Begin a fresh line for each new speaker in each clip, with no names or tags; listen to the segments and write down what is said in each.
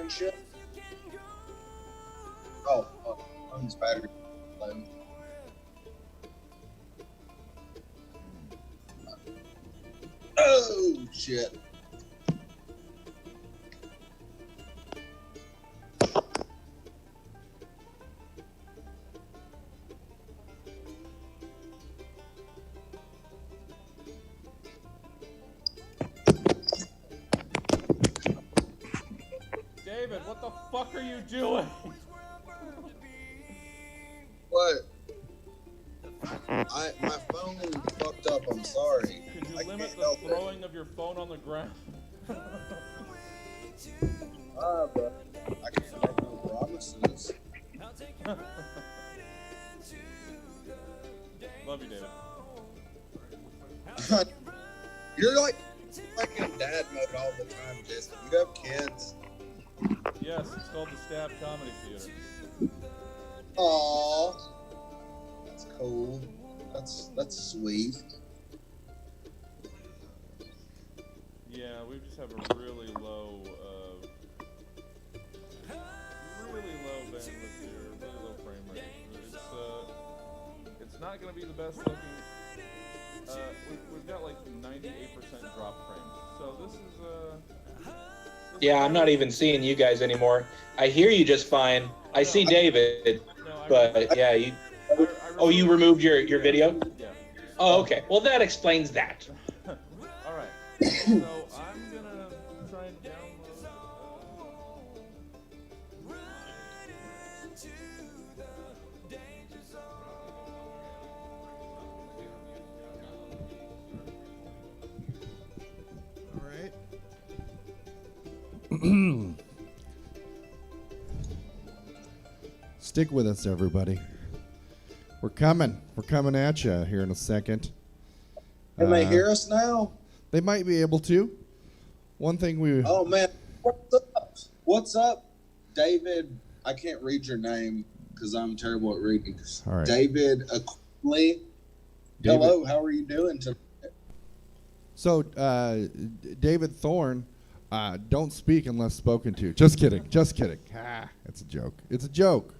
and shit? Oh, phone's battery low. Oh shit.
David, what the fuck are you doing?
What? My phone fucked up. I'm sorry.
Could you
I
limit
can't
the
help it.
throwing of your phone on the ground?
Bro. I can't make no promises.
Love you, David.
You're like in dad mode all the time, Jesse. You have kids.
Yes, it's called the Stab Comedy Theater.
Aww. That's cool. That's sweet.
Yeah, we just have a really low bandwidth here, really low frame rate. It's not going to be the best looking. We've got like 98% drop frames. So this is
Yeah, I'm not even seeing you guys anymore. I hear you just fine. I see David, but yeah, you. Oh, you removed your video?
Yeah.
Oh, okay. Well, that explains that.
All right. So I'm gonna try and download.
All right. Stick with us, everybody. We're coming. We're coming at you here in a second.
Can they hear us now?
They might be able to. One thing we...
Oh, man. What's up? What's up, David? I can't read your name because I'm terrible at reading.
All right.
David Aquili. Hello, how are you doing tonight?
So, David Thorne, don't speak unless spoken to. Just kidding. Just kidding. It's a joke. It's a joke.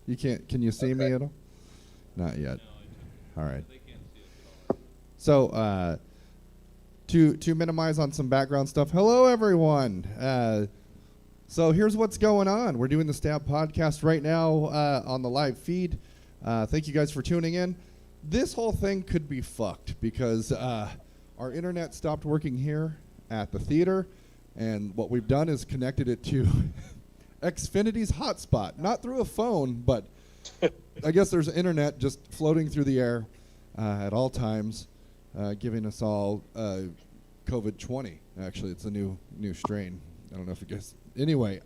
You can't... Can you see me at all? Not yet. All right. So, to minimize on some background stuff, hello, everyone. So here's what's going on. We're doing the Stab podcast right now on the live feed. Thank you guys for tuning in. This whole thing could be fucked because our internet stopped working here at the theater, and what we've done is connected it to Xfinity's hotspot, not through a phone, but I guess there's internet just floating through the air at all times, giving us all COVID-20. Actually, it's a new strain. I don't know if you guys... Anyway,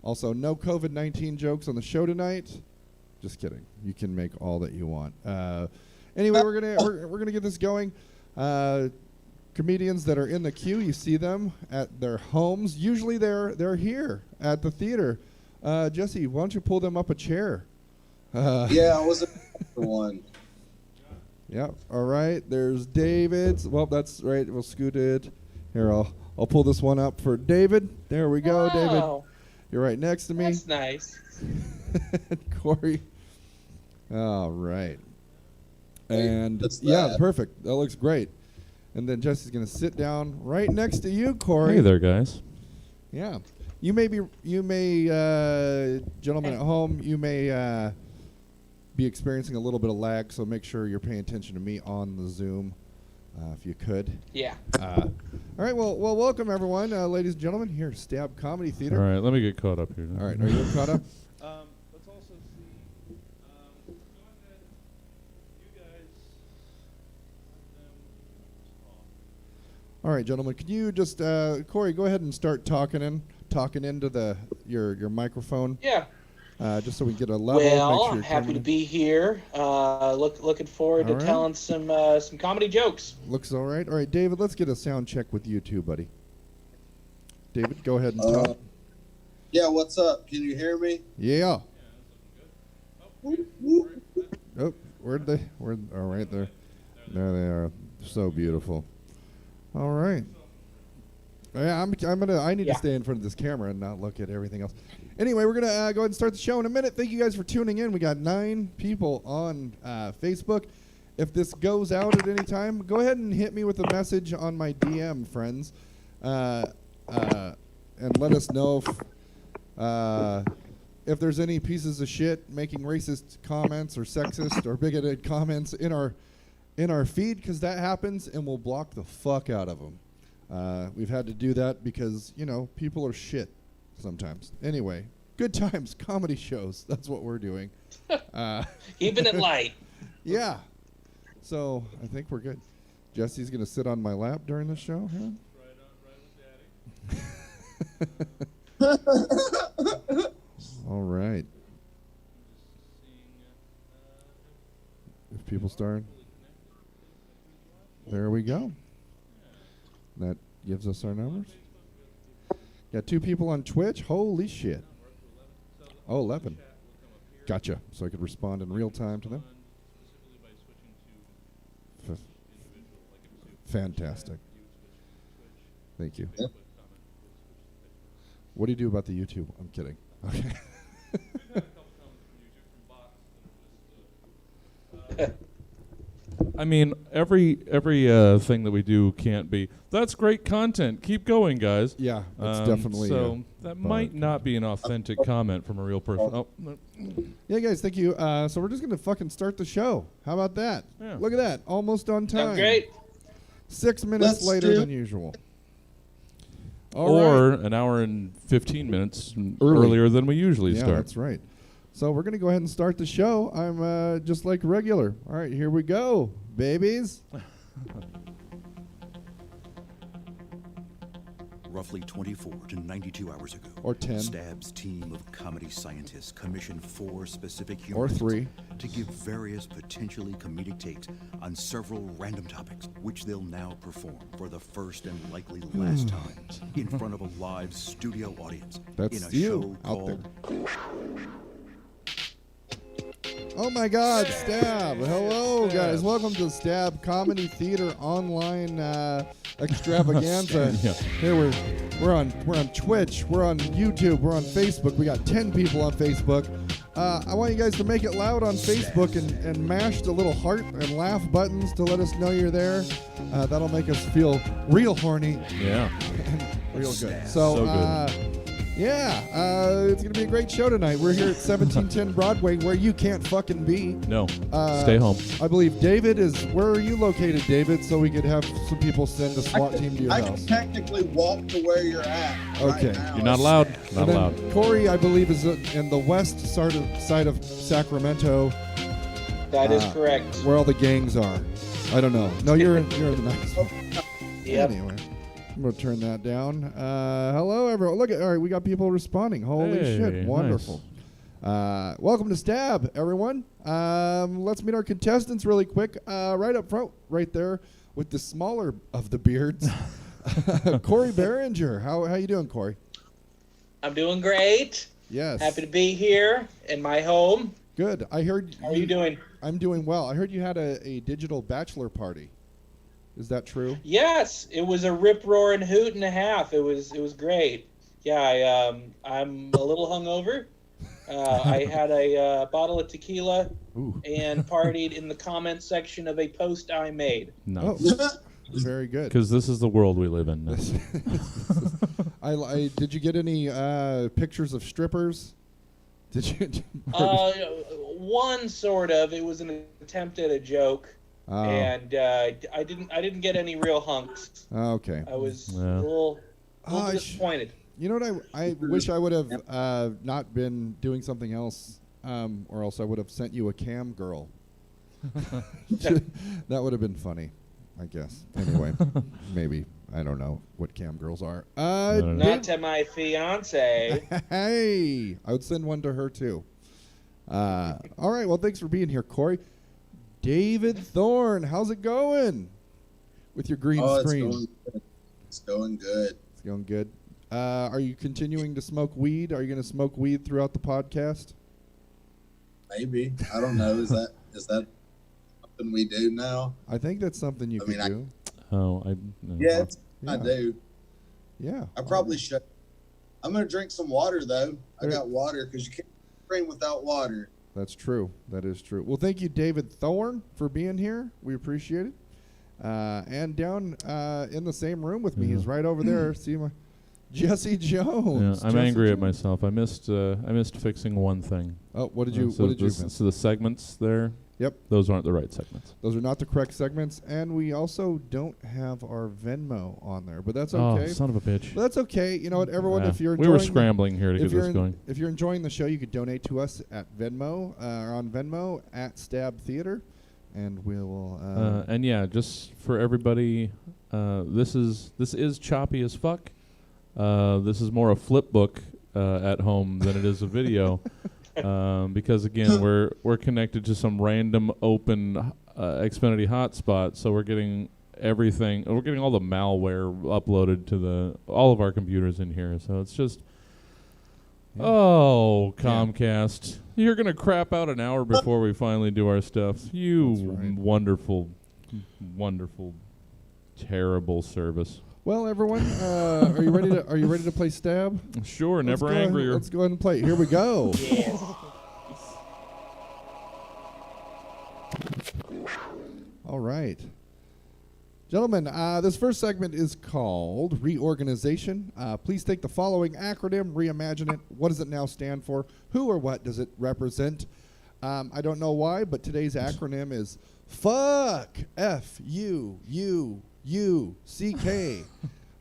also, no COVID-19 jokes on the show tonight. Just kidding. You can make all that you want. Anyway, we're gonna get this going. Comedians that are in the queue, you see them at their homes. Usually they're here at the theater. Jesse, why don't you pull them up a chair?
Yeah, I was the one.
Yep. All right. There's David's. Well, that's right. We'll scoot it. Here, I'll pull this one up for David. There we go, David. You're right next to me.
That's nice.
Corey. All right. And
That's
yeah,
that.
perfect. That looks great. And then Jesse's gonna sit down right next to you, Corey.
Hey there, guys.
Yeah. You may, gentlemen at home, you may be experiencing a little bit of lag, so make sure you're paying attention to me on the Zoom, if you could.
Yeah.
All right, well, welcome everyone, ladies and gentlemen, here at Stab Comedy Theater.
All right, let me get caught up here.
All right, are you caught up?
Let's also see. Go ahead. You guys.
All right, gentlemen, can you just, Corey, go ahead and start talking into your microphone.
Yeah.
Just so we get a level.
Well, I'm happy to be here. Looking forward to telling some comedy jokes.
Looks all right. All right, David, let's get a sound check with you too, buddy. David, go ahead and talk.
Yeah, what's up? Can you hear me?
Yeah. Oh, where'd they? Oh, right there. There they are. So beautiful. All right. Yeah, I need
Yeah.
to stay in front of this camera and not look at everything else. Anyway, we're gonna go ahead and start the show in a minute. Thank you guys for tuning in. We got 9 people on Facebook. If this goes out at any time, go ahead and hit me with a message on my DM, friends, and let us know if there's any pieces of shit making racist comments or sexist or bigoted comments in our feed, because that happens, and we'll block the fuck out of them. We've had to do that because, people are shit sometimes. Anyway, good times, comedy shows. That's what we're doing.
Keeping it light.
Yeah. So I think we're good. Jesse's going to sit on my lap during the show. Huh? All right. If people start. There we go. That gives us our numbers. Got 2 people on Twitch. Holy shit. Oh, 11. Gotcha. So I could respond in real time to them. Fantastic. Thank you.
Yep.
What do you do about the YouTube? I'm kidding. Okay.
I mean, every thing that we do can't be. That's great content. Keep going, guys.
Yeah, it's definitely.
So that might not be an authentic comment from a real person. Oh, no.
Yeah, guys, thank you. So we're just gonna fucking start the show. How about that?
Yeah.
Look at that, almost on time.
Sounds great.
6 minutes
Let's
later
do-
than usual. All right.
Or an hour and 15 minutes
Early.
earlier than we usually
Yeah,
start.
that's right. So we're gonna go ahead and start the show. I'm just like regular. All right, here we go, babies.
Roughly 24 to 92 hours ago,
Or 10.
Stab's team of comedy scientists commissioned 4 specific
Or
humorists
3.
to give various potentially comedic takes on several random topics, which they'll now perform for the first and likely last time in front of a live studio audience
That's
in a
you
show
out there.
called
Oh my God, Stab! Hello, guys. Welcome to Stab Comedy Theater Online Extravaganza.
Yeah.
Here we're on Twitch, we're on YouTube, we're on Facebook. We got 10 people on Facebook. I want you guys to make it loud on Facebook and mash the little heart and laugh buttons to let us know you're there. That'll make us feel real horny
Yeah.
and real good.
So good.
It's going to be a great show tonight. We're here at 1710 Broadway, where you can't fucking be.
No.
Uh,
Stay home.
I believe David is. Where are you located, David? So we could have some people send a SWAT team to your
I can
house.
technically walk to where you're at.
Okay.
Right now.
You're not allowed.
And
Not
then
allowed.
Corey, I believe, is in the west side of Sacramento,
That is correct.
where all the gangs are. I don't know. No, you're in the nice one.
Yep.
Anyway, I'm gonna turn that down. Hello, everyone. Look at all right. We got people responding. Holy
Hey,
shit!
nice.
Wonderful. Welcome to Stab, everyone. Let's meet our contestants really quick. Right up front, right there, with the smaller of the beards, Corey Behringer. How you doing, Corey?
I'm doing great.
Yes.
Happy to be here in my home.
Good. I heard.
How are you doing?
I'm doing well. I heard you had a digital bachelor party. Is that true?
Yes, it was a rip roaring hoot and a half. It was great. Yeah, I'm a little hungover. I had a bottle of tequila
Ooh.
and partied in the comment section of a post I made.
No.
Oh, very good.
Because this is the world we live in now.
Did you get any pictures of strippers? Did you?
One sort of. It was an attempt at a joke,
Oh,
and I didn't get any real hunks.
okay.
I was
Yeah.
a little
I sh-
disappointed.
You know what? I wish I would have not been doing something else, or else I would have sent you a cam girl. That would have been funny, I guess. Anyway, maybe. I don't know what cam girls are.
don't know.
Not to my fiance.
Hey, I would send one to her too. All right. Well, thanks for being here, Corey. David Thorne, how's it going with your green screen?
It's going good.
It's going good. Are you continuing to smoke weed? Are you going to smoke weed throughout the podcast?
Maybe. I don't know. Is that something we do now?
I think that's something you
I
could
mean,
do.
Oh,
Yeah, I
Yeah.
do.
Yeah.
I probably should. I'm gonna drink some water though. I
Right.
got water because you can't train without water.
That's true. That is true. Well, thank you, David Thorne, for being here. We appreciate it. And down in the same room with me, he's right over there. See my Jesse
Yeah,
Jones.
I'm
Jesse
angry at
Jones.
myself. I missed fixing one thing.
Oh, what did you?
So
What did you
this-
miss?
So the segments there.
Yep.
Those aren't the right segments.
Those are not the correct segments, and we also don't have our Venmo on there. But that's
Oh,
okay.
son of a bitch.
But that's okay. You know what, everyone?
Yeah.
If you're
we were
enjoying
scrambling here to get
if you're
this going.
if you're enjoying the show, you could donate to us at Venmo or on Venmo at Stab Theater, and we will.
And yeah, just for everybody, this is choppy as fuck. This is more a flip book at home than it is a video, because again we're connected to some random open Xfinity hotspot, so we're getting everything. We're getting all the malware uploaded to all of our computers in here. So it's just.
Yeah.
Oh, Comcast. You're going to crap out an hour before we finally do our stuff. You
That's right.
wonderful, wonderful, terrible service.
Well, everyone, are you ready to play Stab?
Sure,
Let's
never
go ahead-
angrier.
Let's go ahead and play. Here we go.
Yes.
All right. Gentlemen, this first segment is called Reorganization. Please take the following acronym, reimagine it. What does it now stand for? Who or what does it represent? I don't know why, but today's acronym is FUCK. F-U-U-U-C-K.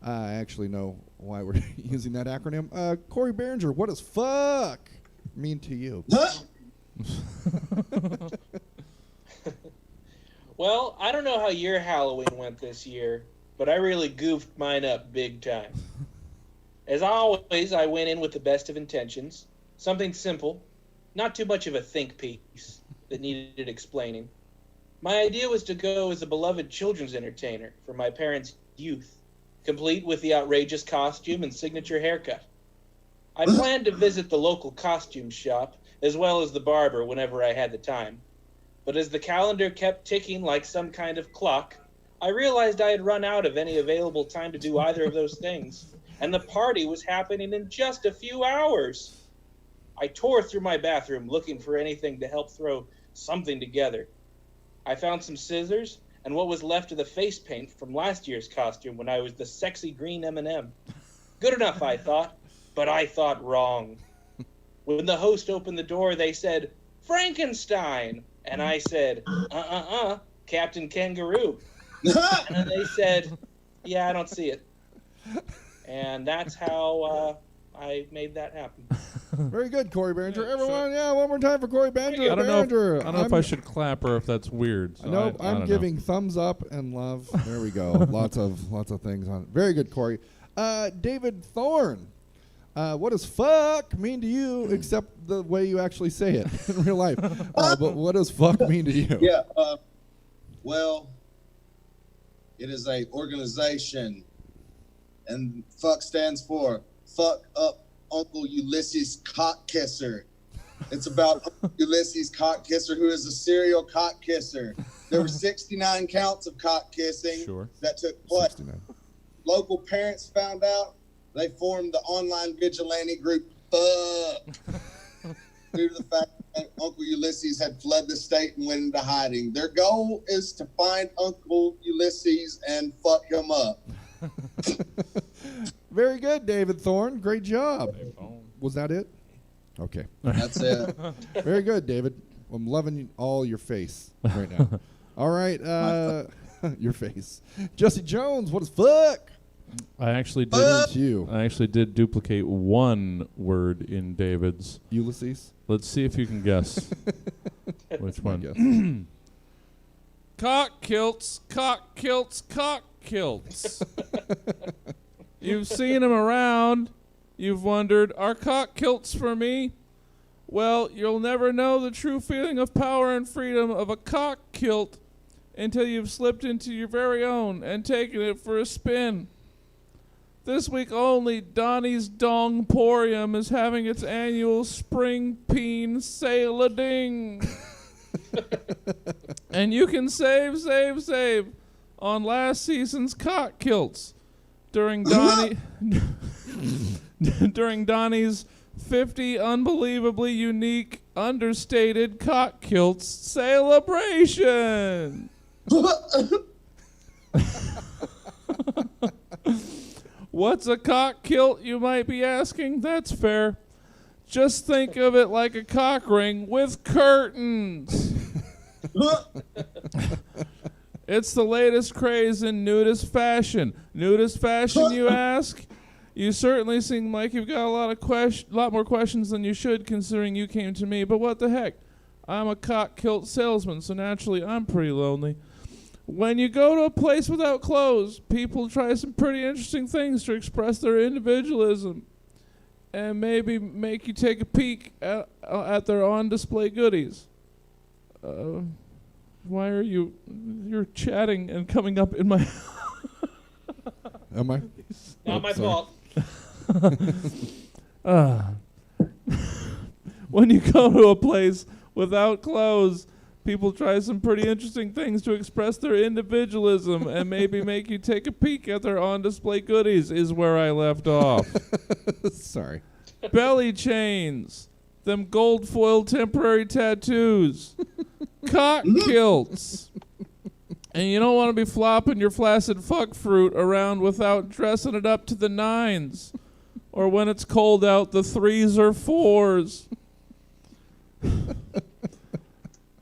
I actually know why we're using that acronym. Corey Behringer, what does fuck mean to you?
Well, I don't know how your Halloween went this year, but I really goofed mine up big time. As always, I went in with the best of intentions. Something simple, not too much of a think piece that needed explaining. My idea was to go as a beloved children's entertainer for my parents' youth, complete with the outrageous costume and signature haircut. I planned to visit the local costume shop, as well as the barber whenever I had the time. But as the calendar kept ticking like some kind of clock, I realized I had run out of any available time to do either of those things, and the party was happening in just a few hours. I tore through my bathroom looking for anything to help throw something together. I found some scissors and what was left of the face paint from last year's costume when I was the sexy green M&M. Good enough, I thought, but I thought wrong. When the host opened the door, they said, "Frankenstein!" And I said, Captain Kangaroo. And then they said, "Yeah, I don't see it." And that's how I made that happen.
Very good, Corey Behringer.
Yeah,
Everyone, one more time for Corey Behringer.
I don't know.
Behringer.
I don't know if I should clap or if that's weird. So
Nope,
I
I'm
don't
giving thumbs up and love. There we go. lots of things on it. Very good, Corey. David Thorne. What does fuck mean to you, except the way you actually say it in real life? But what does fuck mean to you?
Yeah. Well, it is a organization, and fuck stands for fuck up Uncle Ulysses Cockkisser. It's about Uncle Ulysses Cockkisser, who is a serial cock kisser. There were 69 counts of cock kissing
Sure.
that took place.
69.
Local parents found out. They formed the online vigilante group Fuck due to the fact that Uncle Ulysses had fled the state and went into hiding. Their goal is to find Uncle Ulysses and fuck him up.
Very good, David Thorne. Great job. Was that it? Okay.
That's it.
Very good, David. I'm loving all your face right now. All right. Your face. Jesse Jones, what is fuck?
I actually did.
It's you.
I actually did duplicate one word in David's.
Ulysses.
Let's see if you can guess which
My
one.
guess.
Cock kilts, cock kilts, cock kilts. You've seen them around. You've wondered, are cock kilts for me? Well, you'll never know the true feeling of power and freedom of a cock kilt until you've slipped into your very own and taken it for a spin. This week only, Donnie's Dongporium is having its annual spring peen sail-a-ding. And you can save on last season's cock kilts. during Donnie's 50 unbelievably unique, understated cock kilts celebration. What's a cock kilt, you might be asking? That's fair. Just think of it like a cock ring with curtains. It's the latest craze in nudist fashion. Nudist fashion, you ask? You certainly seem like you've got a lot more questions than you should, considering you came to me. But what the heck? I'm a cock kilt salesman, so naturally I'm pretty lonely. When you go to a place without clothes, people try some pretty interesting things to express their individualism and maybe make you take a peek at their on-display goodies. Why are you're chatting and coming up in my...
Am I?
Not my
sorry.
fault.
When you go to a place without clothes, people try some pretty interesting things to express their individualism and maybe make you take a peek at their on-display goodies, is where I left off.
Sorry.
Belly chains, them gold foil temporary tattoos, cock kilts. And you don't want to be flopping your flaccid fuck fruit around without dressing it up to the nines. Or when it's cold out, the 3s or 4s.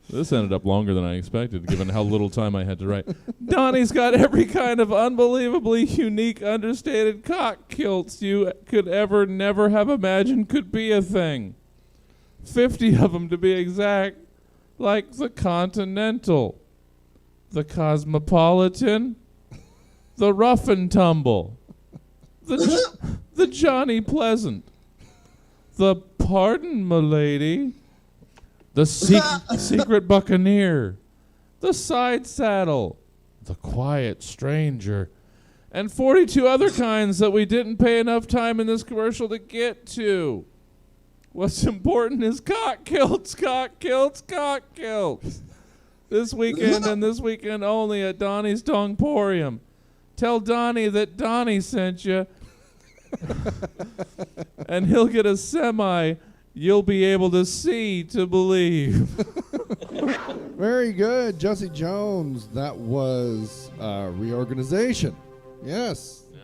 This ended up longer than I expected, given how little time I had to write. Donnie's got every kind of unbelievably unique, understated cock kilts you could ever never have imagined could be a thing. 50 of them to be exact, like the Continental, the Cosmopolitan, the Rough and Tumble, the Johnny Pleasant, the Pardon M'Lady, the Secret Buccaneer, the Side Saddle, the Quiet Stranger, and 42 other kinds that we didn't pay enough time in this commercial to get to. What's important is cock kilts, cock kilts, cock kilts. This weekend and this weekend only at Donnie's Tongporium. Tell Donnie that Donnie sent you, and he'll get a semi you'll be able to see to believe.
Very good, Jesse Jones. That was reorganization. Yes.
Yeah.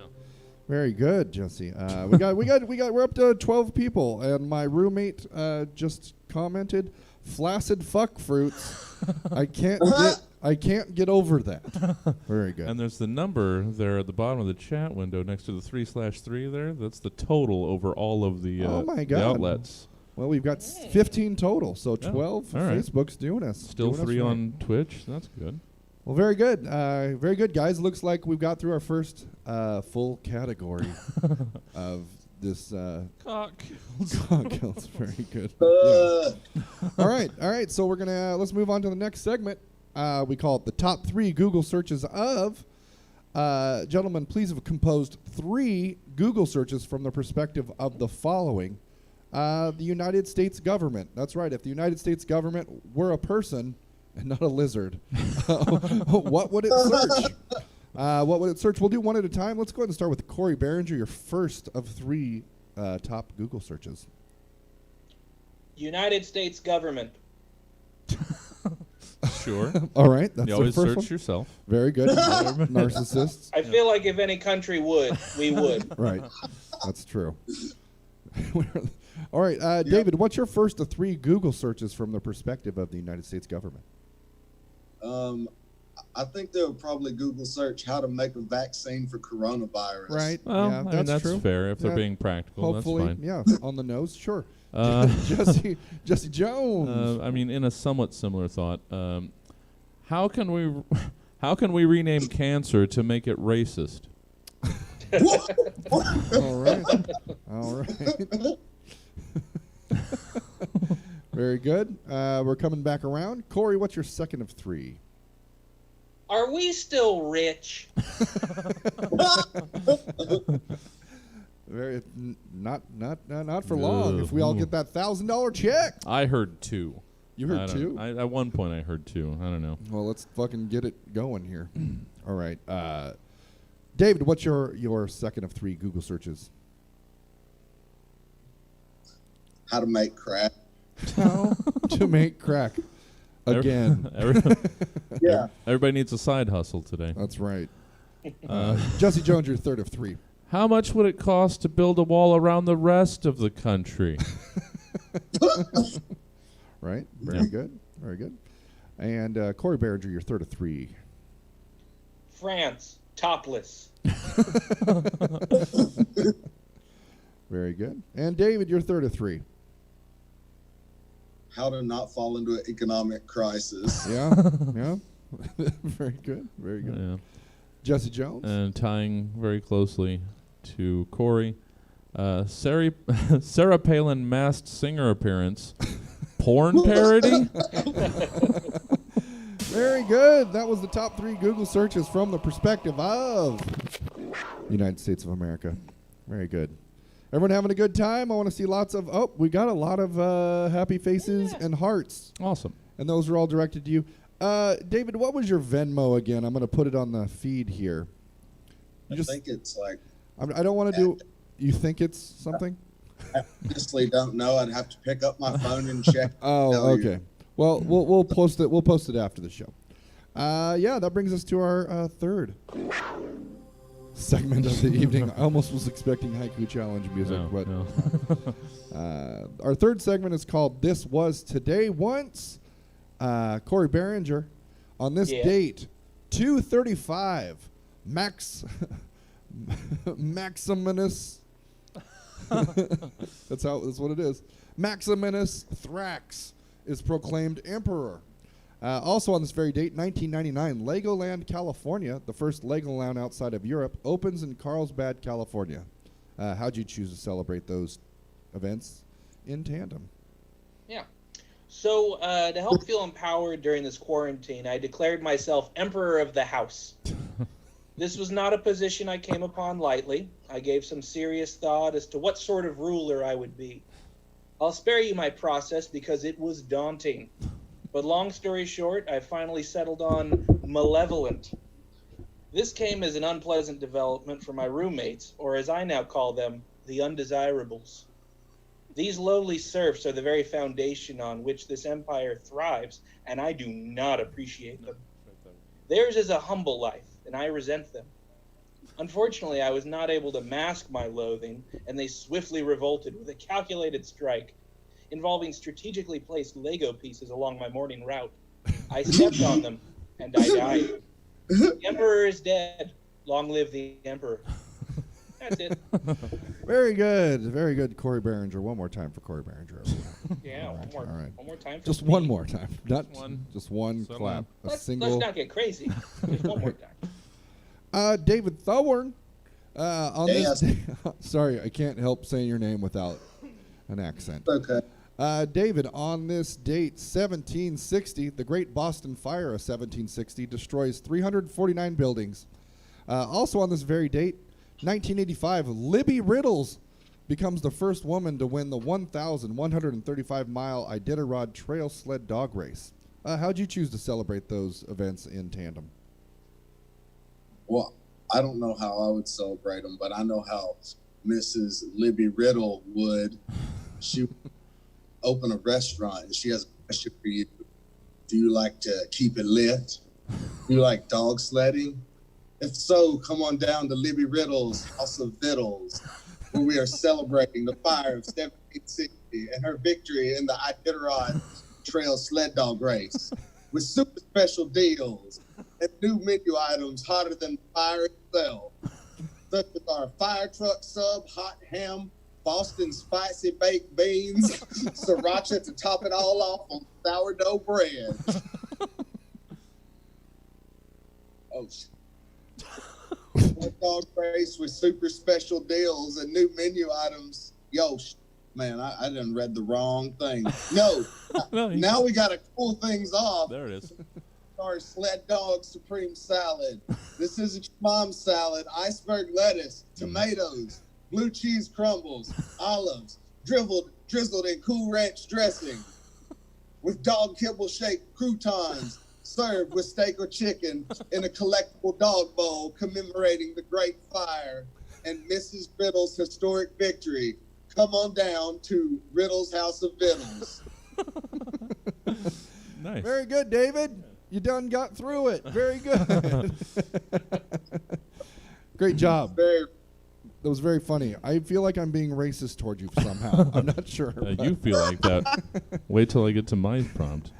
Very good, Jesse. We're up to 12 people, and my roommate just commented, "Flaccid fuck fruits." I can't get over that. Very good.
And there's the number there at the bottom of the chat window next to the 3/3 there. That's the total over all of the,
Oh my
the
God.
outlets.
Well, we've got 15 total, so 12
all right.
Facebook's doing us.
Still
doing us
3
right.
on Twitch. That's good.
Well, very good. Very good, guys. Looks like we've got through our first full category of this
Cock.
kilts. Very good. Yeah. All right. So let's move on to the next segment. We call it the top 3 Google searches of. Gentlemen, please have composed 3 Google searches from the perspective of the following. The United States government. That's right. If the United States government were a person and not a lizard, what would it search? What would it search? We'll do one at a time. Let's go ahead and start with Corey Behringer, your first of 3 top Google searches.
United States government.
Sure.
All right. That's
You
the
always
first
search
one.
yourself.
Very good. Narcissists.
I feel like if any country would, we would.
Right. That's true. All right. David, what's your first of 3 Google searches from the perspective of the United States government?
I think they'll probably Google search how to make a vaccine for coronavirus.
Right.
Well,
yeah,
I mean, that's
true.
fair. If they're
Yeah.
being practical,
Hopefully,
that's fine.
yeah, on the nose, sure. Jesse Jones.
I mean, in a somewhat similar thought, how can we rename cancer to make it racist?
All right. Very good. We're coming back around. Corey, what's your second of 3?
Are we still rich?
Very not for long. If we all get that $1,000 check.
I heard 2.
You heard 2?
At one point, I heard 2. I don't know.
Well, let's fucking get it going here. All right. David, what's your second of 3 Google searches?
How to make crack.
How to make crack. Again.
Yeah.
Everybody needs a side hustle today.
That's right. Jesse Jones, your third of 3.
How much would it cost to build a wall around the rest of the country?
Right. Very good. Very good. And Corey Behringer, your third of 3.
France, topless.
Very good. And David, your third of 3.
How to not fall into an economic crisis.
Yeah. Yeah. Very good. Very good.
Yeah.
Jesse Jones.
And tying very closely to Corey, Sarah Palin masked singer appearance, porn parody.
Very good. That was the top 3 Google searches from the perspective of the United States of America. Very good. Everyone having a good time? I want to see lots of... Oh, we got a lot of happy faces and hearts.
Awesome.
And those are all directed to you. David, what was your Venmo again? I'm going to put it on the feed here.
I think it's like...
I don't want to do... You think it's something?
I honestly don't know. I'd have to pick up my phone and check.
Oh, okay. Well, we'll post it. We'll post it after the show. Yeah, that brings us to our third segment of the evening. I almost was expecting Haiku Challenge music, but
no.
Our third segment is called "This Was Today Once." Corey Behringer, on this date, 2:35, Maximinus. That's what it is. Maximinus Thrax is proclaimed emperor. Also on this very date, 1999, Legoland, California, the first Legoland outside of Europe, opens in Carlsbad, California. How'd you choose to celebrate those events in tandem?
Yeah. So to help feel empowered during this quarantine, I declared myself emperor of the house. This was not a position I came upon lightly. I gave some serious thought as to what sort of ruler I would be. I'll spare you my process because it was daunting. But long story short, I finally settled on malevolent. This came as an unpleasant development for my roommates, or as I now call them, the undesirables. These lowly serfs are the very foundation on which this empire thrives, and I do not appreciate them. Theirs is a humble life, and I resent them. Unfortunately, I was not able to mask my loathing, and they swiftly revolted with a calculated strike involving strategically placed Lego pieces along my morning route. I stepped on them, and I died. The Emperor is dead. Long live the Emperor. That's it.
Very good. Very good, Corey Behringer. One more time for Corey Behringer.
Yeah,
all right.
one more time.
Just
me.
one more time. Not
Just
one
So
clap.
Let's
single.
not get crazy. Just one more time.
David Thorne. On
Yes.
this. Sorry, I can't help saying your name without an accent.
Okay.
David, on this date, 1760, the Great Boston Fire of 1760 destroys 349 buildings. Also on this very date, 1985, Libby Riddles becomes the first woman to win the 1,135-mile Iditarod Trail Sled Dog Race. How'd you choose to celebrate those events in tandem?
Well, I don't know how I would celebrate them, but I know how Mrs. Libby Riddle would. She would open a restaurant, and she has a question for you. Do you like to keep it lit? Do you like dog sledding? If so, come on down to Libby Riddle's House of Vittles, where we are celebrating the fire of 1760 and her victory in the Iditarod Trail Sled Dog Race with super special deals and new menu items hotter than the fire itself, such as our fire truck sub, hot ham, Boston spicy baked beans, sriracha to top it all off on sourdough bread. Oh, shit. Dog race with super special deals and new menu items. Yo, man, I done read the wrong thing. No, now we got to cool things off.
There it is.
Our sled dog supreme salad. This isn't your mom's salad. Iceberg lettuce, tomatoes, blue cheese crumbles, olives, drizzled in Cool Ranch dressing, with dog kibble shaped croutons, served with steak or chicken in a collectible dog bowl commemorating the Great Fire and Mrs. Riddle's historic victory. Come on down to Riddle's House of Vittles.
Nice.
Very good, David. You done got through it. Very good. Great job.
Very
That was very funny. I feel like I'm being racist toward you somehow. I'm not sure.
You feel like that. Wait till I get to my prompt.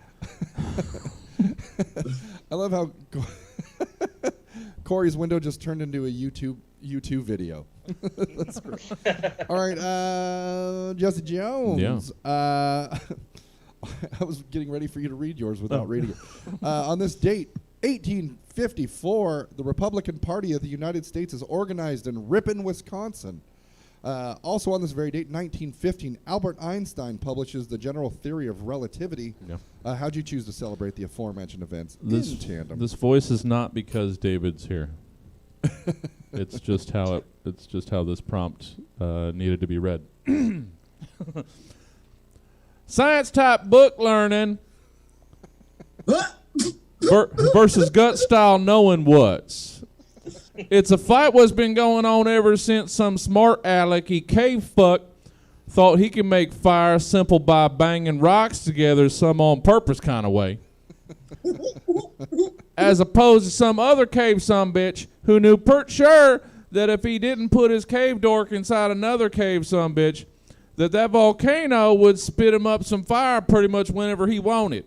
I love how Corey's window just turned into a YouTube video. That's great. All right, Jesse Jones.
Yeah.
I was getting ready for you to read yours without reading it. On this date, 1854, the Republican Party of the United States is organized in Ripon, Wisconsin. Also on this very date, 1915, Albert Einstein publishes the general theory of relativity.
Yeah.
How'd you choose to celebrate the aforementioned events
This,
in tandem?
this voice is not because David's here. It's just how this prompt needed to be read. Science type book learning versus gut style knowing what's. It's a fight what's been going on ever since some smart alecky cave fuck thought he could make fire simple by banging rocks together some on purpose kind of way. As opposed to some other cave sumbitch who knew pert sure that if he didn't put his cave dork inside another cave sumbitch, that volcano would spit him up some fire pretty much whenever he wanted.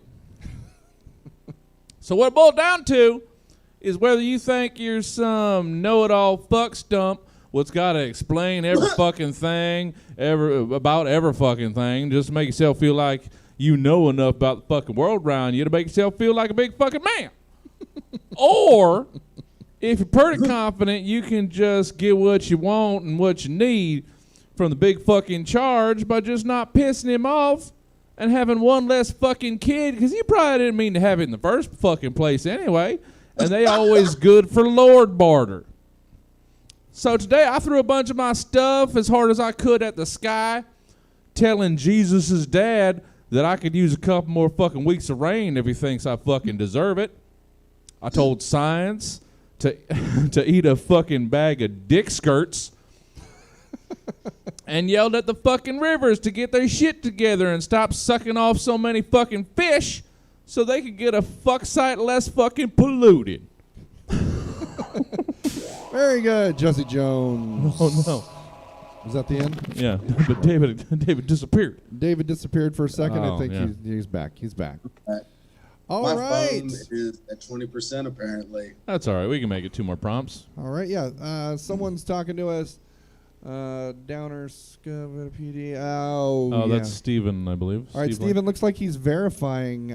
So what it boiled down to is whether you think you're some know-it-all fuck stump what's got to explain every fucking thing about every fucking thing just to make yourself feel like you know enough about the fucking world around you to make yourself feel like a big fucking man. Or if you're pretty confident you can just get what you want and what you need from the big fucking charge by just not pissing him off and having one less fucking kid, because you probably didn't mean to have it in the first fucking place anyway, and they always good for Lord barter. So today I threw a bunch of my stuff as hard as I could at the sky, telling Jesus' dad that I could use a couple more fucking weeks of rain if he thinks I fucking deserve it. I told science to eat a fucking bag of dick skirts and yelled at the fucking rivers to get their shit together and stop sucking off so many fucking fish so they could get a fuck site less fucking polluted.
Very good, Jesse Jones.
Oh, no.
Was that the end?
Yeah, but David disappeared.
David disappeared for a second. I
Oh,
think
yeah.
he's back. He's back.
My
All right.
phone is at 20% apparently.
That's all right. We can make it 2 more prompts.
All right, yeah. Someone's talking to us. Downer PD. Oh,
Oh,
yeah.
that's Steven, I believe.
All right,
Steve
Steven, looks like he's verifying.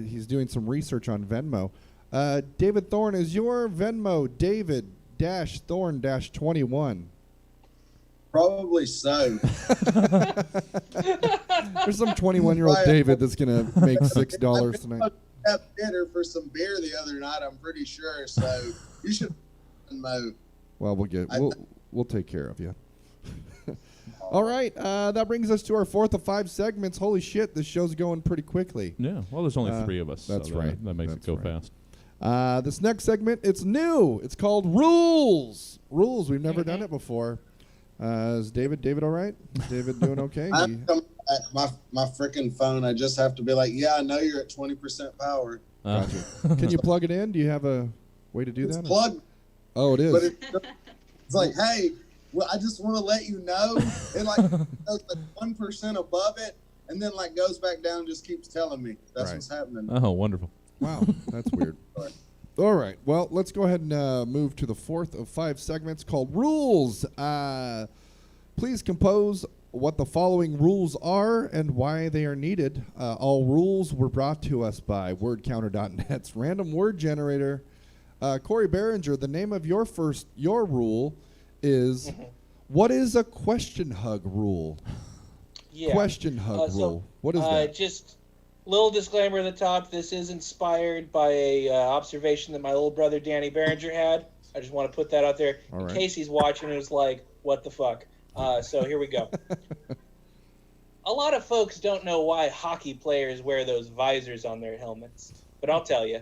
He's doing some research on Venmo. David Thorne, is your Venmo David-Thorne-21?
Probably so.
There's some 21-year-old
Right.
David that's going to make $6 tonight.
Had dinner for some beer the other night, I'm pretty sure. So you should Venmo.
Well, we'll take care of you. All right, that brings us to our 4th of 5 segments. Holy shit, this show's going pretty quickly.
Yeah, well, there's only 3 of us.
That's
so
right.
That makes
That's
it go
right.
fast.
This next segment, it's new. It's called Rules. Rules. We've never done it before. Is David all right? David doing okay?
I my freaking phone. I just have to be like, yeah, I know you're at 20% power.
Gotcha. Can you plug it in? Do you have a way to do
It's
that?
plugged,
Oh, it is.
but it's like, hey, well, I just want to let you know. It like goes like 1% above it, and then like goes back down and just keeps telling me that's
Right.
what's happening.
Oh, wonderful.
Wow, that's weird.
Sorry.
All right. Well, let's go ahead and move to the 4th of 5 segments called Rules. Please compose what the following rules are and why they are needed. All rules were brought to us by WordCounter.net's random word generator. Corey Behringer, the name of your rule is, what is a question hug rule?
Yeah.
Question hug rule. What is that?
Just little disclaimer at the top. This is inspired by a observation that my little brother Danny Behringer had. I just want to put that out there
All
in
right.
case he's watching and is like, what the fuck? So here we go. A lot of folks don't know why hockey players wear those visors on their helmets. But I'll tell you,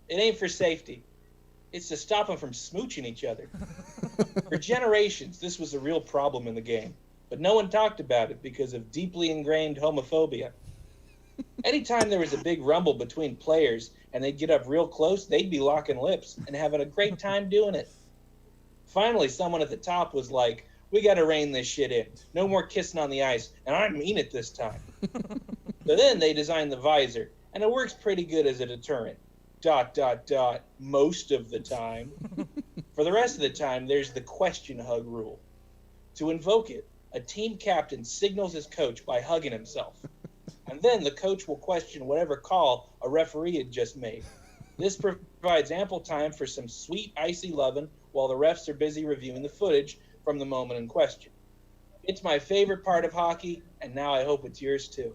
it ain't for safety. It's to stop them from smooching each other. For generations, this was a real problem in the game, but no one talked about it because of deeply ingrained homophobia. Anytime there was a big rumble between players and they'd get up real close, they'd be locking lips and having a great time doing it. Finally, someone at the top was like, we got to rein this shit in. No more kissing on the ice, and I mean it this time. So then they designed the visor, and it works pretty good as a deterrent. ... most of the time. For the rest of the time, there's the question hug rule. To invoke it, a team captain signals his coach by hugging himself. And then the coach will question whatever call a referee had just made. This provides ample time for some sweet, icy loving while the refs are busy reviewing the footage from the moment in question. It's my favorite part of hockey, and now I hope it's yours too.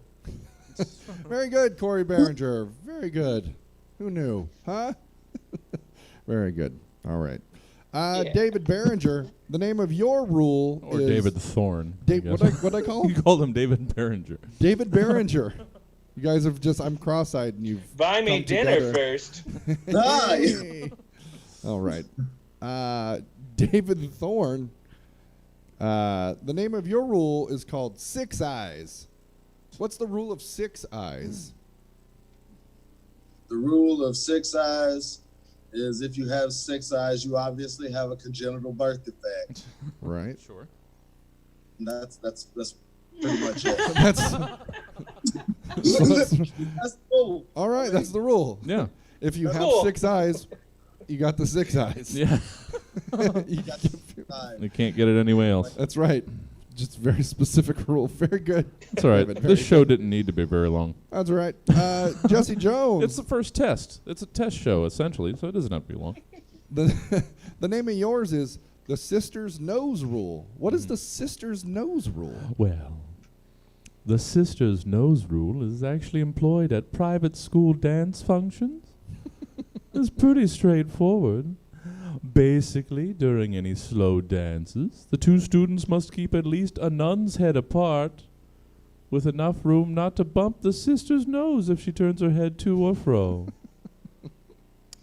Very good, Corey Behringer. Very good. Who knew? Huh? Very good. All right.
Yeah.
David Behringer, the name of your rule
Or
is...
David Thorne.
What'd I call him?
You called him David Behringer.
David Behringer. You guys have just... I'm cross-eyed and you've
Buy me
come
dinner
together.
first.
Nice.
All right. David Thorne, the name of your rule is called Six Eyes. What's the rule of Six Eyes?
The rule of 6 eyes is if you have 6 eyes, you obviously have a congenital birth defect.
Right.
Sure.
And that's pretty much it.
That's
That's the rule.
all right. That's the rule.
Yeah.
If you have
Cool.
6 eyes, you got the 6 eyes.
Yeah.
You
Got
get-
6 eyes.
You can't get it anywhere else.
That's right. Just very specific rule. Very good.
It's all right.
David, very
This show didn't need to be very long.
That's right. Jesse Jones.
It's the first test. It's a test show, essentially, so it doesn't have to be long.
The name of yours is the Sister's Nose Rule. What is the Sister's Nose Rule?
Well, the sister's nose rule is actually employed at private school dance functions. It's pretty straightforward. Basically, during any slow dances, the two students must keep at least a nun's head apart, with enough room not to bump the sister's nose if she turns her head to or fro.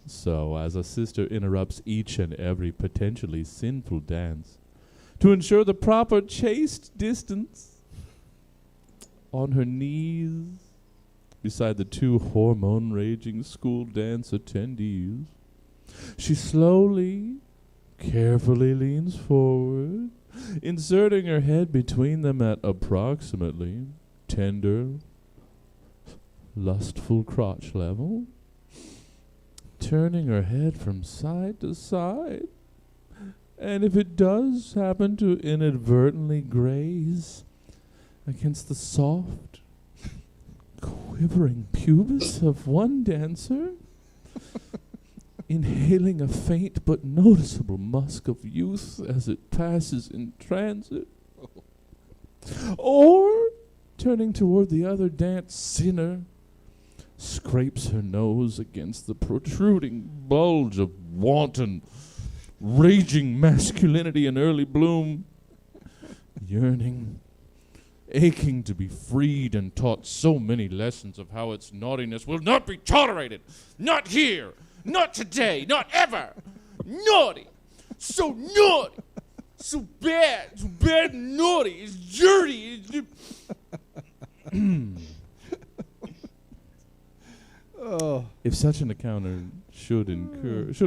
So, as a sister interrupts each and every potentially sinful dance, to ensure the proper chaste distance, on her knees, beside the two hormone-raging school dance attendees, she slowly, carefully leans forward, inserting her head between them at approximately tender, lustful crotch level, turning her head from side to side, and if it does happen to inadvertently graze against the soft, quivering pubis of one dancer, inhaling a faint but noticeable musk of youth as it passes in transit, or turning toward the other dance sinner, scrapes her nose against the protruding bulge of wanton, raging masculinity in early bloom, yearning, aching to be freed and taught so many lessons of how its naughtiness will not be tolerated. Not here. Not today. Not ever. Naughty. So naughty. So bad. So bad and naughty. It's dirty.
Oh,
If such an encounter should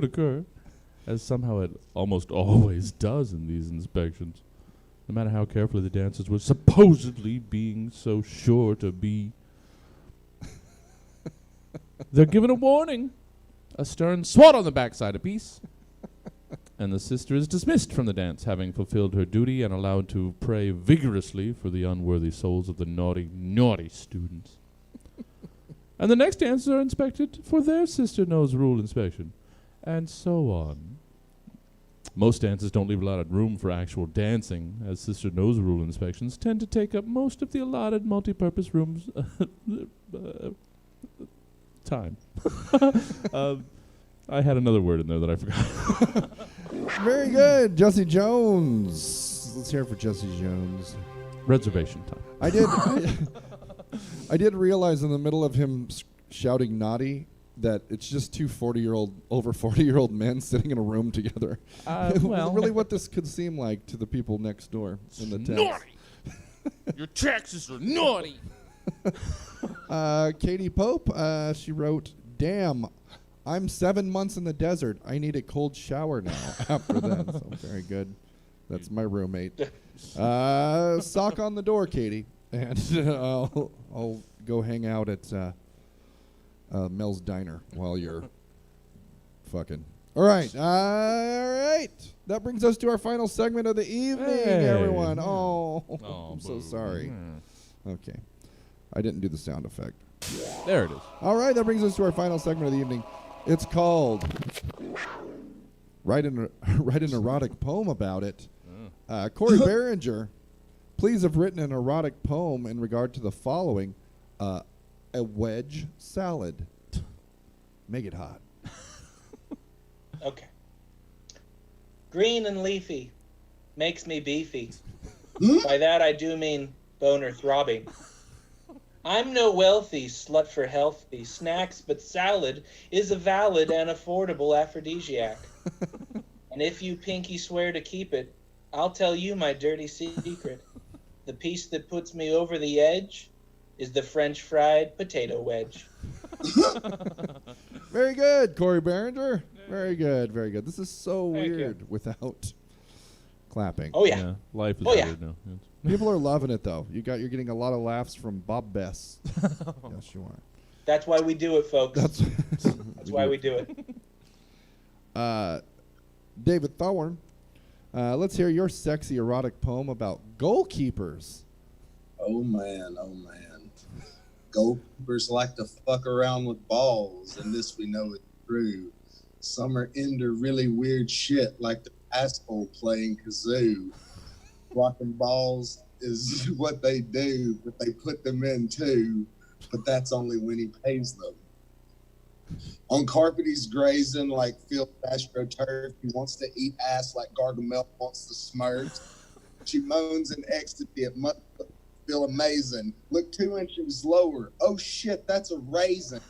occur, as somehow it almost always does in these inspections, no matter how carefully the dancers were supposedly being so sure to be, they're given a warning, a stern swat on the backside apiece, and the sister is dismissed from the dance, having fulfilled her duty and allowed to pray vigorously for the unworthy souls of the naughty, naughty students. And the next dancers are inspected for their sister nose rule inspection, and so on. Most dances don't leave a lot of room for actual dancing, as sister nose rule inspections tend to take up most of the allotted multi-purpose rooms time. I had another word in there that I forgot.
very good, Jesse Jones. Let's hear it for Jesse Jones.
Reservation time.
I did realize in the middle of him shouting naughty that it's just two over 40-year-old men sitting in a room together.
Well,
Really what this could seem like to the people next door in the text.
naughty. Your taxes are naughty.
Katie Pope, she wrote, "Damn, I'm 7 months in the desert. I need a cold shower now." After that, so very good. That's my roommate. Sock on the door, Katie, and I'll go hang out at Mel's Diner while you're fucking. All right. That brings us to our final segment of the evening,
Hey.
everyone. Oh,
Oh,
I'm so
boo.
sorry. Okay. I didn't do the sound effect.
There it is.
All right, that brings us to our final segment of the evening. It's called Write an Erotic Poem About It. Corey Behringer, please have written an erotic poem in regard to the following. A wedge salad. Make it hot.
Okay. Green and leafy makes me beefy. By that I do mean boner throbbing. I'm no wealthy slut for healthy snacks, but salad is a valid and affordable aphrodisiac. And if you pinky swear to keep it, I'll tell you my dirty secret. The piece that puts me over the edge is the French fried potato wedge.
Very good, Corey Behringer. Very good, very good. This is so
Thank you.
weird without clapping.
Oh yeah.
Life is
Oh, yeah.
weird now.
People are loving it though. You're getting a lot of laughs from Bob Bess. Yes, you are.
That's why we do it, folks.
That's
why we do it.
David Thorne, let's hear your sexy erotic poem about goalkeepers.
Oh man. Goalkeepers like to fuck around with balls, and this we know is true. Some are into really weird shit, like the asshole playing kazoo. Rocking balls is what they do, but they put them in too. But that's only when he pays them. On carpet, he's grazing like Phil AstroTurf. He wants to eat ass like Gargamel wants to smirk. She moans in ecstasy. It must feel amazing. Look 2 inches lower. Oh shit, that's a raisin.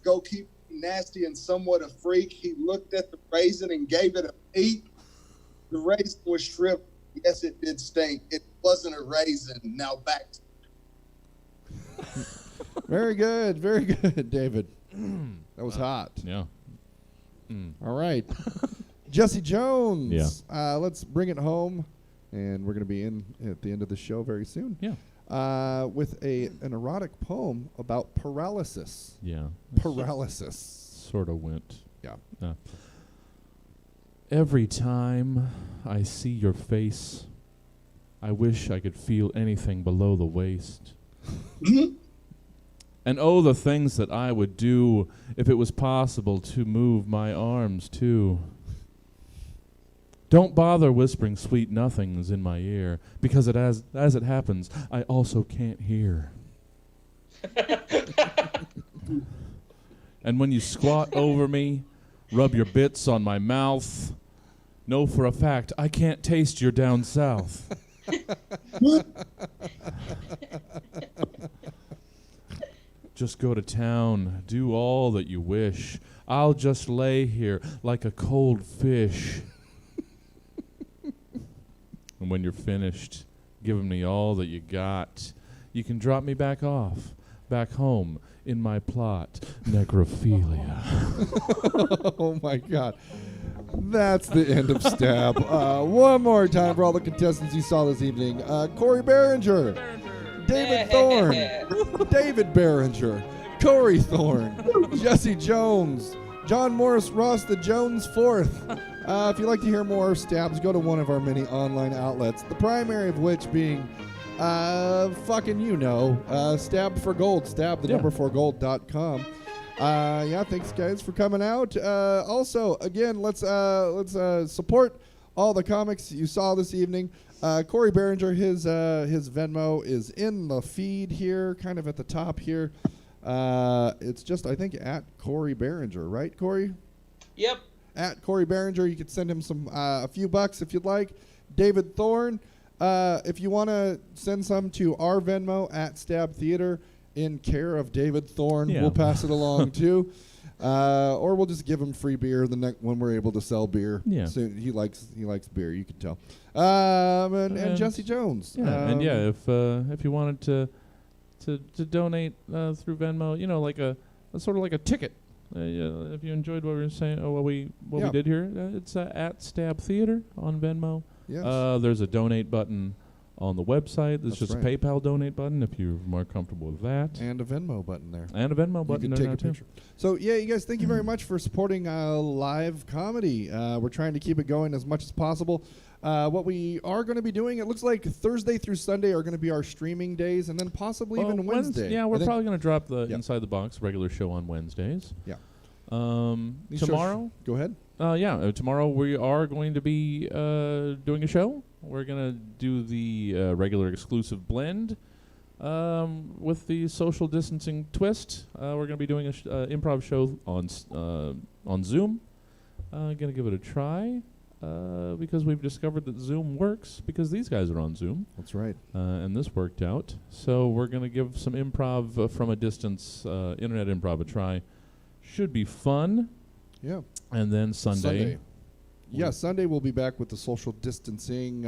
Goalkeeper nasty and somewhat a freak. He looked at the raisin and gave it a peek. The raisin was shriveled. Yes, it did stink. It wasn't a raisin. Now back to
Very good, David. That was hot.
Yeah.
All right. Jesse Jones.
Yeah.
Let's bring it home. And we're going to be in at the end of the show very soon.
Yeah.
With an erotic poem about paralysis.
Yeah.
Paralysis.
Sort of went.
Yeah.
Every time I see your face, I wish I could feel anything below the waist. And oh, the things that I would do if it was possible to move my arms too. Don't bother whispering sweet nothings in my ear, because as it happens, I also can't hear. And when you squat over me, rub your bits on my mouth, know for a fact I can't taste your down south. Just go to town, do all that you wish. I'll just lay here like a cold fish. And when you're finished giving me all that you got, you can drop me back off, back home in my plot, necrophilia.
Oh, my God. That's the end of Stab. One more time for all the contestants you saw this evening. Corey Behringer, David Thorne, David Behringer, Corey Thorne, Jesse Jones, John Morris Ross, the Jones Fourth. If you'd like to hear more Stabs, go to one of our many online outlets, the primary of which being Stab for Gold, number 4gold.com. Thanks guys for coming out. Also, again, let's support all the comics you saw this evening. Corey Behringer, his Venmo is in the feed here, kind of at the top here. It's just, I think, at Corey Behringer, right, Corey?
Yep.
At Corey Behringer, you could send him a few bucks if you'd like. David Thorne, if you want to send some to our Venmo at Stab Theater, in care of David Thorne.
Yeah.
We'll pass it along too. Or we'll just give him free beer when we're able to sell beer.
Yeah.
So he likes beer, you can tell. And Jesse Jones.
Yeah, if you wanted to donate through Venmo, like a sort of like a ticket. Yeah, if you enjoyed what we were saying, what we did here, it's at Stab Theater on Venmo.
Yes.
There's a donate button on the website. There's
That's
just
right.
a PayPal donate button if you're more comfortable with that.
And a Venmo button there.
And a Venmo button
You can
there
take
now
a
too.
picture. So yeah, you guys, thank you very much for supporting live comedy. We're trying to keep it going as much as possible. What we are going to be doing, it looks like Thursday through Sunday are going to be our streaming days, and then possibly even Wednesday.
Yeah,
I
we're
think-
probably going to drop the
Yep.
Inside the Box regular show on Wednesdays.
Yeah. These shows-
Tomorrow.
Go ahead.
Tomorrow we are going to be doing a show. We're going to do the regular exclusive blend with the social distancing twist. We're going to be doing an improv show on Zoom. Going to give it a try because we've discovered that Zoom works because these guys are on Zoom.
That's right.
And this worked out. So we're going to give some improv from a distance, internet improv a try. Should be fun.
Yeah.
And then Sunday.
Yeah, Sunday we'll be back with the social distancing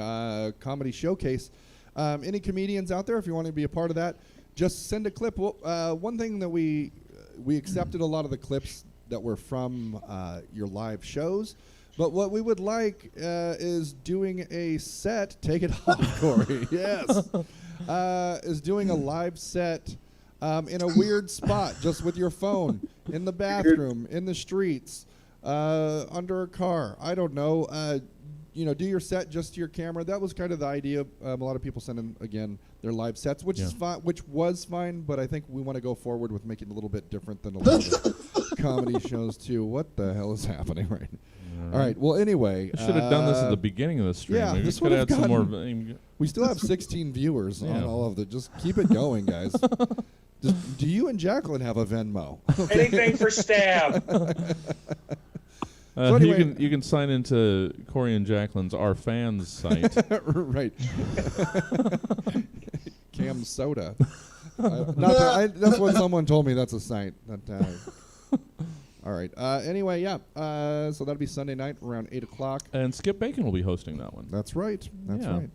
comedy showcase. Any comedians out there, if you want to be a part of that, just send a clip. Well, one thing that we accepted a lot of the clips that were from your live shows, but what we would like is doing a set. Take it off, Corey. Yes, is doing a live set in a weird spot, just with your phone, in the bathroom, in the streets. Under a car, I don't know. Do your set just to your camera. That was kind of the idea. A lot of people send in again their live sets, which is fine, which was fine. But I think we want to go forward with making it a little bit different than a lot of comedy shows too. What the hell is happening right now? All right. Well, anyway,
I should have done this at the beginning of the stream.
yeah,
Maybe
this
we could
would've
add some more.
gotten- We still have 16 viewers on
Yeah.
all of it. Just keep it going, guys. Do you and Jacqueline have a Venmo?
Anything for Stab.
So anyway-
you can sign into Corey and Jacqueline's Our Fans site.
Right. Cam Soda. That's what someone told me. That's a site. All right. Anyway, yeah. So that'll be Sunday night around 8 o'clock.
And Skip Bacon will be hosting that one.
That's right. That's
Yeah.
right.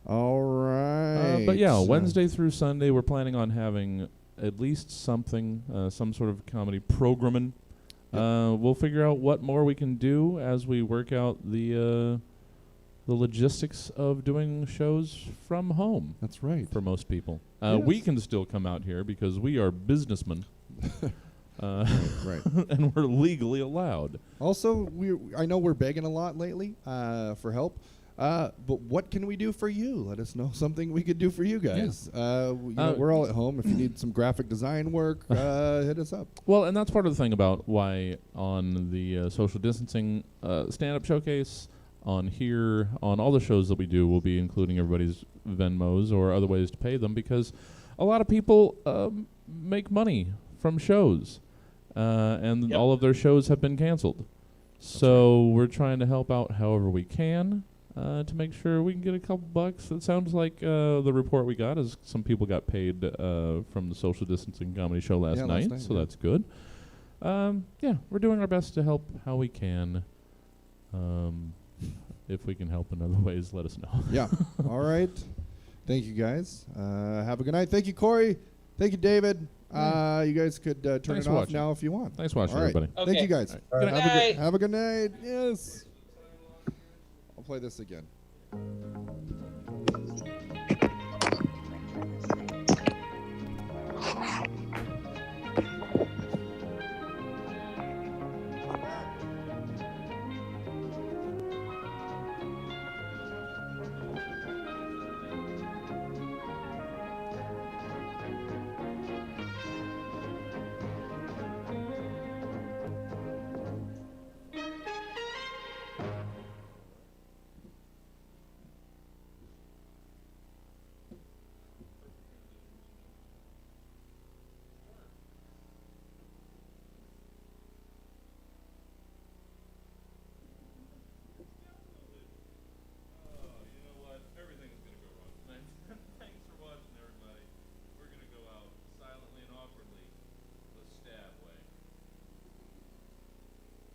All right.
But yeah, Wednesday through Sunday, we're planning on having at least something, some sort of comedy programming. We'll figure out what more we can do as we work out the logistics of doing shows from home
That's right.
for most people.
Yes.
We can still come out here because we are businessmen.
Right.
And we're legally allowed.
Also, I know we're begging a lot lately for help. But what can we do for you? Let us know something we could do for you guys. We're all at home. If you need some graphic design work, hit us up.
Well, and that's part of the thing about why on the social distancing stand-up showcase, on here, on all the shows that we do, we'll be including everybody's Venmos or other ways to pay them because a lot of people make money from shows, and all of their shows have been canceled. So we're trying to help out however we can. To make sure we can get a couple bucks. It sounds like the report we got is some people got paid from the social distancing comedy show last night, so that's good. We're doing our best to help how we can. If we can help in other ways, let us know.
Yeah. All right. Thank you, guys. Have a good night. Thank you, Corey. Thank you, David. You guys could turn
Thanks
it
for
off
watching.
now if you want.
Thanks for watching,
All right.
everybody.
Okay.
Thank you, guys.
All right.
Good night.
Have a good night. Yes. I'll play this again.